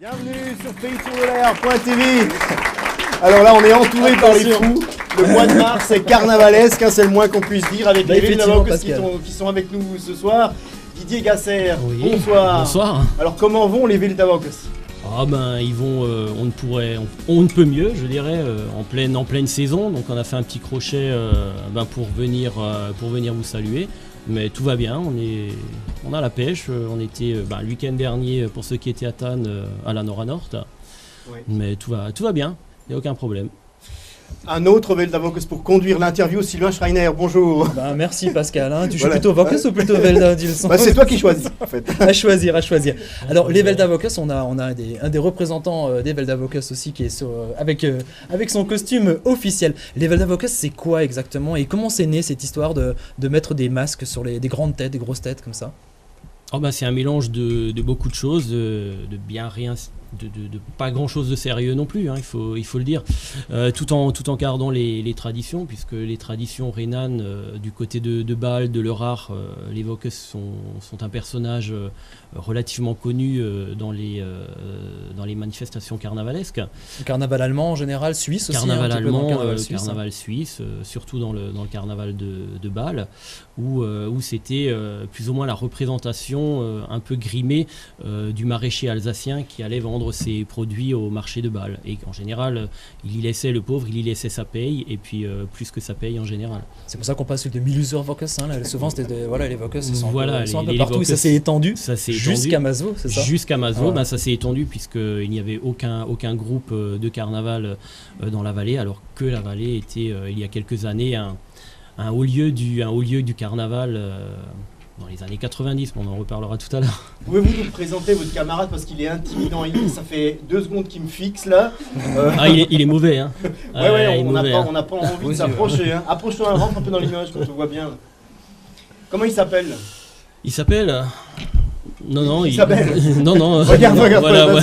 Bienvenue sur pays-sur-l'air.tv. Alors là, on est entouré par les fous. Le mois de mars est carnavalesque, hein, c'est le moins qu'on puisse dire, avec les Vel'Davocus qui sont avec nous ce soir. Didier Gasser, oui, bonsoir. Bonsoir. Alors comment vont les Vel'Davocus? Ah ben ils vont, on ne peut mieux, je dirais, en pleine saison. Donc on a fait un petit crochet pour venir vous saluer. Mais tout va bien, on a la pêche. On était le week-end dernier pour ceux qui étaient à Tannes à la Nora Nord. Oui. Mais tout va bien, il n'y a aucun problème. Un autre Vel'Davocus pour conduire l'interview, Sylvain Schreiner, bonjour. Merci Pascal, hein. Tu joues plutôt Vocus ou plutôt Vel'Davocus? C'est toi qui choisis en fait. À choisir. Alors les Vel'Davocus, on a un des représentants des Vel'Davocus aussi qui est avec son costume officiel. Les Vel'Davocus, c'est quoi exactement et comment c'est né cette histoire de mettre des masques sur des grandes têtes, des grosses têtes comme ça? C'est un mélange de beaucoup de choses, de bien rien, de pas grand chose de sérieux non plus, hein, il faut le dire, tout en gardant les traditions, puisque les traditions rhénanes du côté de Bâle, de Leurart, les Vocus sont un personnage relativement connu dans les manifestations carnavalesques. Le carnaval allemand en général, suisse aussi. Carnaval allemand, carnaval suisse, surtout dans le carnaval de Bâle, où c'était plus ou moins la représentation un peu grimée du maraîcher alsacien qui allait vendre ses produits au marché de Bâle. Et en général, il y laissait le pauvre, il y laissait sa paye, et puis plus que sa paye en général. C'est pour ça qu'on passe de Milluser Vocus, hein, là, souvent c'était les Vocus ils sont un peu partout, Vocus, ça s'est étendu. Jusqu'à Mazot, c'est ça? Jusqu'à Mazot, ça s'est étendu puisqu'il n'y avait aucun groupe de carnaval dans la vallée, alors que la vallée était, il y a quelques années, un haut lieu du carnaval dans les années 90, on en reparlera tout à l'heure. Pouvez-vous nous présenter votre camarade parce qu'il est intimidant, ça fait 2 secondes qu'il me fixe là. Il est mauvais, hein. On n'a pas envie de s'approcher. Hein. Approche-toi, rentre un peu dans l'image quand on te voit bien. Comment il s'appelle? Il s'appelle... Non, il s'appelle. Non. Regarde. Voilà.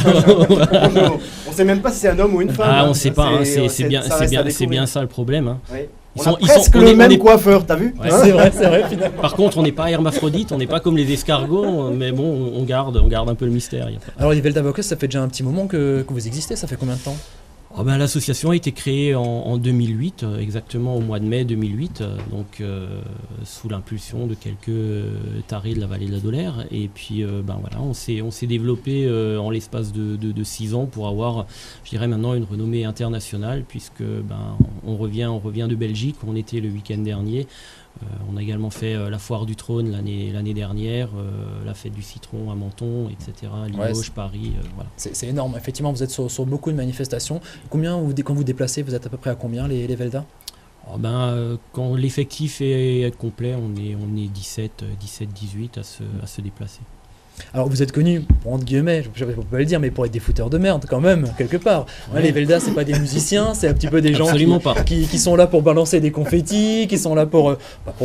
On sait même pas si c'est un homme ou une femme. On sait pas. C'est bien ça le problème. Hein. Ouais. On a presque le même coiffeur, t'as vu? Ouais, c'est vrai. Finalement. Par contre, on n'est pas hermaphrodite, on n'est pas comme les escargots, mais bon, on garde un peu le mystère. Alors les Vel'Davocus, ça fait déjà un petit moment que vous existez. Ça fait combien de temps? L'association a été créée en 2008, exactement au mois de mai 2008, donc sous l'impulsion de quelques tarés de la vallée de la Dolère. Et puis on s'est développé en l'espace de 6 ans pour avoir, je dirais maintenant, une renommée internationale, puisque on revient de Belgique, on était le week-end dernier. On a également fait la foire du trône l'année dernière, la fête du citron à Menton, etc. Limoges, Paris, voilà. C'est énorme. Effectivement, vous êtes sur beaucoup de manifestations. Quand vous déplacez, vous êtes à peu près à combien les Vel'Da? Quand l'effectif est complet, on est 17, 18 à se déplacer. Alors vous êtes connus, entre guillemets, je ne peux pas le dire, mais pour être des fouteurs de merde quand même, quelque part. Ouais. Les Vel'Da, c'est pas des musiciens, c'est un petit peu des gens qui sont là pour balancer des confettis, qui sont là pour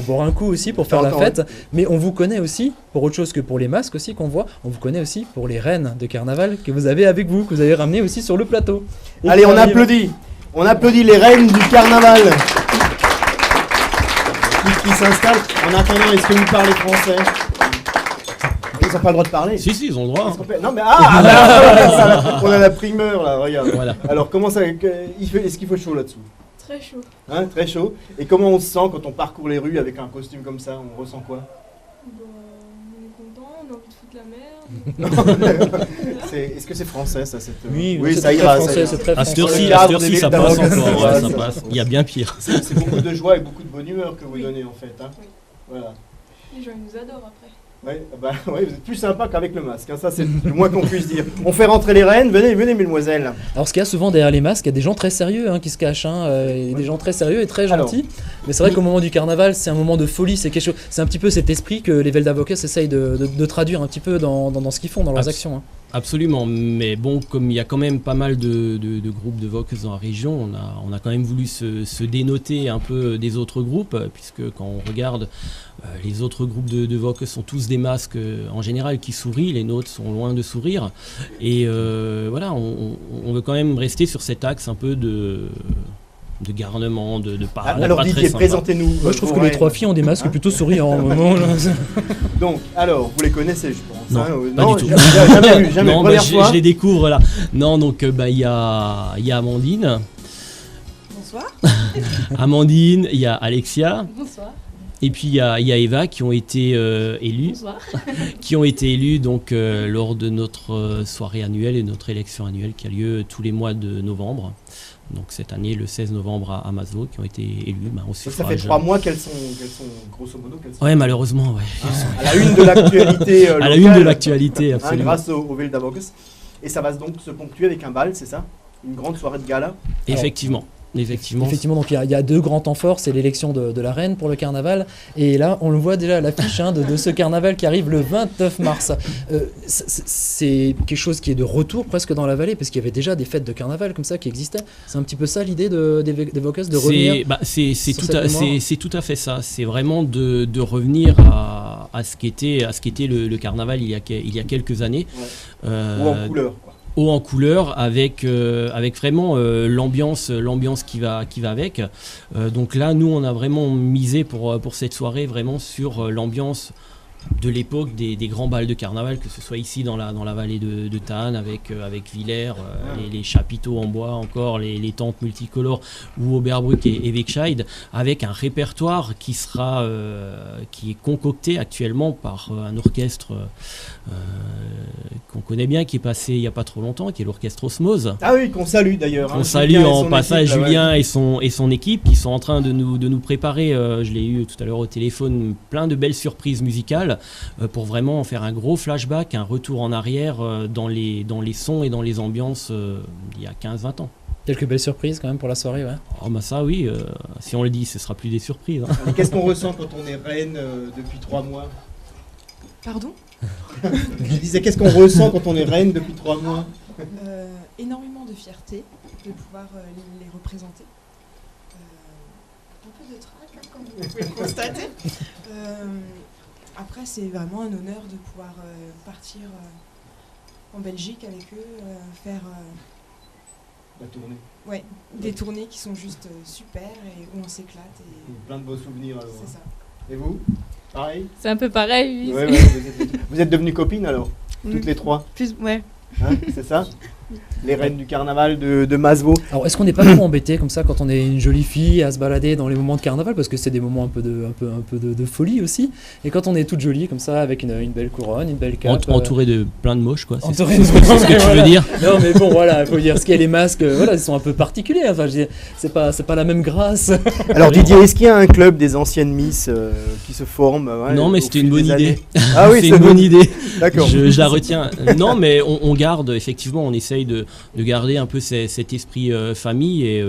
boire un coup aussi, pour faire la fête. Mais on vous connaît aussi, pour autre chose que pour les masques aussi qu'on voit, on vous connaît aussi pour les reines de carnaval que vous avez avec vous, que vous avez ramenées aussi sur le plateau. Allez, on applaudit. On applaudit les reines du carnaval qui s'installent. En attendant, est-ce que vous parlez français? Ils n'ont pas le droit de parler. Si, ils ont le droit. Non mais on a la primeur là, regarde. Voilà. Alors comment ça, est-ce qu'il faut chaud là-dessous? Très chaud. Hein, très chaud. Et comment on se sent quand on parcourt les rues avec un costume comme ça? On ressent quoi? On est content, on a envie de foutre la merde. Est-ce que c'est français ça? Oui, ça ira. C'est très à cette heure-ci, ça passe encore. Ça passe. Il y a bien pire. C'est beaucoup de joie et beaucoup de bonne humeur que vous donnez en fait. Hein. Oui. Voilà. Les gens ils nous adorent après. Ouais, vous êtes plus sympa qu'avec le masque, hein, ça c'est le moins qu'on puisse dire. On fait rentrer les reines, venez mesdemoiselles. Alors ce qu'il y a souvent derrière les masques, il y a des gens très sérieux qui se cachent, des gens très sérieux et très gentils. Mais c'est vrai qu'au moment du carnaval, c'est un moment de folie, c'est un petit peu cet esprit que les Vel'Davocus essayent de traduire un petit peu dans ce qu'ils font, dans leurs actions. Hein. Absolument, mais bon, comme il y a quand même pas mal de groupes de Vocus dans la région, on a quand même voulu se dénoter un peu des autres groupes, puisque quand on regarde, les autres groupes de Vocus sont tous des masques en général qui sourient, les nôtres sont loin de sourire, et voilà, on veut quand même rester sur cet axe un peu garnement, de pas. Alors pas Didier, présentez-nous. Moi je trouve que les 3 filles ont des masques plutôt souriants au moment. Donc, alors, vous les connaissez, je pense. Non, pas non, du tout. Jamais. Non, Première fois. je les découvre là. Non, donc il y a Amandine. Bonsoir. Amandine, il y a Alexia. Bonsoir. Et puis il y a Eva qui ont été élus. Bonsoir. Qui ont été élus donc lors de notre soirée annuelle et notre élection annuelle qui a lieu tous les mois de novembre. Donc cette année, le 16 novembre à Masevaux, qui ont été élus au suffrage. Ça fait 3 mois qu'elles sont grosso modo. Ouais, malheureusement, ouais. À la une de l'actualité locale. À la une de l'actualité, absolument. Grâce au Veldavox. Et ça va donc se ponctuer avec un bal, c'est ça? Une grande soirée de gala. Effectivement. Effectivement, donc il y a 2 grands temps forts, c'est l'élection de la reine pour le carnaval, et là on le voit déjà à l'affiche de ce carnaval qui arrive le 29 mars. C'est quelque chose qui est de retour presque dans la vallée, parce qu'il y avait déjà des fêtes de carnaval comme ça qui existaient. C'est un petit peu ça l'idée des Vocus, de revenir. C'est tout à fait ça. C'est vraiment de revenir à ce qu'était le carnaval il y a quelques années. Ouais. Ou en couleur, quoi. Haut en couleur avec vraiment l'ambiance qui va avec. Donc là, nous, on a vraiment misé pour cette soirée vraiment sur l'ambiance de l'époque des grands bals de carnaval, que ce soit ici dans la vallée de Tahann avec Villers, les chapiteaux en bois encore, les tentes multicolores, ou Oberbruck et Wegscheid, avec un répertoire qui est concocté actuellement par un orchestre qu'on connaît bien, qui est passé il n'y a pas trop longtemps, qui est l'orchestre Osmose. Ah oui, qu'on salue d'ailleurs. On salue en passage Julien et son équipe qui sont en train de nous préparer, je l'ai eu tout à l'heure au téléphone, plein de belles surprises musicales pour vraiment faire un gros flashback, un retour en arrière dans les sons et dans les ambiances d'il y a 15-20 ans. Quelques belles surprises quand même pour la soirée, ouais. Oh bah ça oui, si on le dit, ce sera plus des surprises. Hein. Et qu'est-ce qu'on ressent quand on est reine depuis 3 mois? Pardon? Je disais, qu'est-ce qu'on ressent quand on est reine depuis 3 mois? Énormément de fierté de pouvoir les représenter. Un peu de trac, comme vous pouvez le constater. Après, c'est vraiment un honneur de pouvoir partir en Belgique avec eux, faire la tournée. Ouais, des tournées qui sont juste super et où on s'éclate. Et plein de beaux souvenirs alors. C'est ça. Et vous? Pareil? C'est un peu pareil, oui. Ouais, vous êtes devenues copines alors? Toutes les 3? Ouais. Hein, c'est ça? Les reines du carnaval de Masevaux. Alors est-ce qu'on n'est pas trop embêté comme ça quand on est une jolie fille à se balader dans les moments de carnaval, parce que c'est des moments un peu de folie aussi, et quand on est toute jolie comme ça avec une belle couronne, une belle cape, entourée de plein de moches quoi, c'est ce que tu veux dire. Non mais bon voilà, il faut dire ce qu'il y a, les masques, voilà, ils sont un peu particuliers, enfin c'est pas la même grâce. Alors Didier, est-ce qu'il y a un club des anciennes Miss qui se forme? Non mais c'était une bonne idée. Ah oui, c'est une bonne idée. D'accord. Je la retiens. Non mais on garde effectivement, on essaye de garder un peu cet esprit famille, et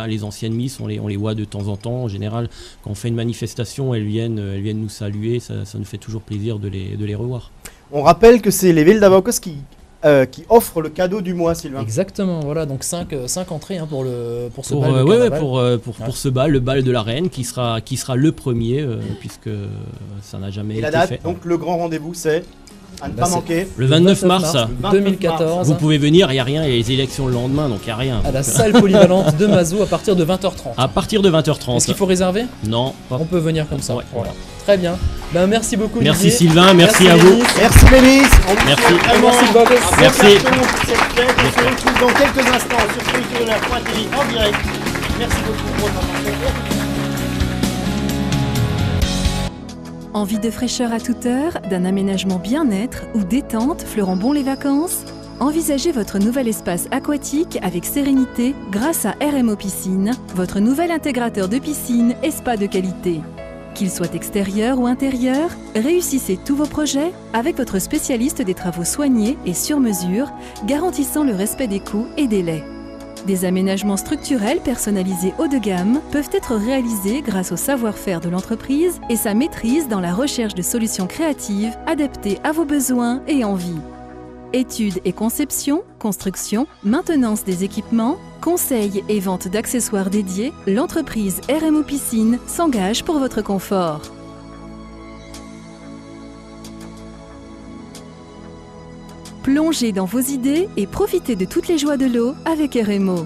les anciennes Miss, on les voit de temps en temps. En général, quand on fait une manifestation, elles viennent nous saluer, ça nous fait toujours plaisir de les revoir. On rappelle que c'est les Veldavox qui offrent le cadeau du mois, Sylvain. Exactement, voilà, donc 5 entrées pour ce bal. Pour ce bal, le bal de la reine qui sera le premier, puisque ça n'a jamais été fait. Et la date, donc le grand rendez-vous, c'est à ne pas manquer. Le 29 mars 2014. Vous pouvez venir, il n'y a rien, il y a les élections le lendemain, donc il n'y a rien. À la salle polyvalente de Masevaux à partir de 20h30. À partir de 20h30. Est-ce qu'il faut réserver? Non. On peut venir comme ça. Ouais. Voilà. Très bien. Merci beaucoup. Merci Didier. Sylvain, merci à vous. Merci Bélis. Merci. Merci. On se retrouve dans quelques instants sur culturelair.tv en direct. Merci beaucoup pour votre attention. Envie de fraîcheur à toute heure, d'un aménagement bien-être ou détente fleurant bon les vacances? Envisagez votre nouvel espace aquatique avec sérénité grâce à RMO Piscine, votre nouvel intégrateur de piscine et spa de qualité. Qu'il soit extérieur ou intérieur, réussissez tous vos projets avec votre spécialiste des travaux soignés et sur mesure, garantissant le respect des coûts et délais. Des aménagements structurels personnalisés haut de gamme peuvent être réalisés grâce au savoir-faire de l'entreprise et sa maîtrise dans la recherche de solutions créatives adaptées à vos besoins et envies. Études et conception, construction, maintenance des équipements, conseils et vente d'accessoires dédiés, l'entreprise RMO Piscine s'engage pour votre confort. Plongez dans vos idées et profitez de toutes les joies de l'eau avec RMO.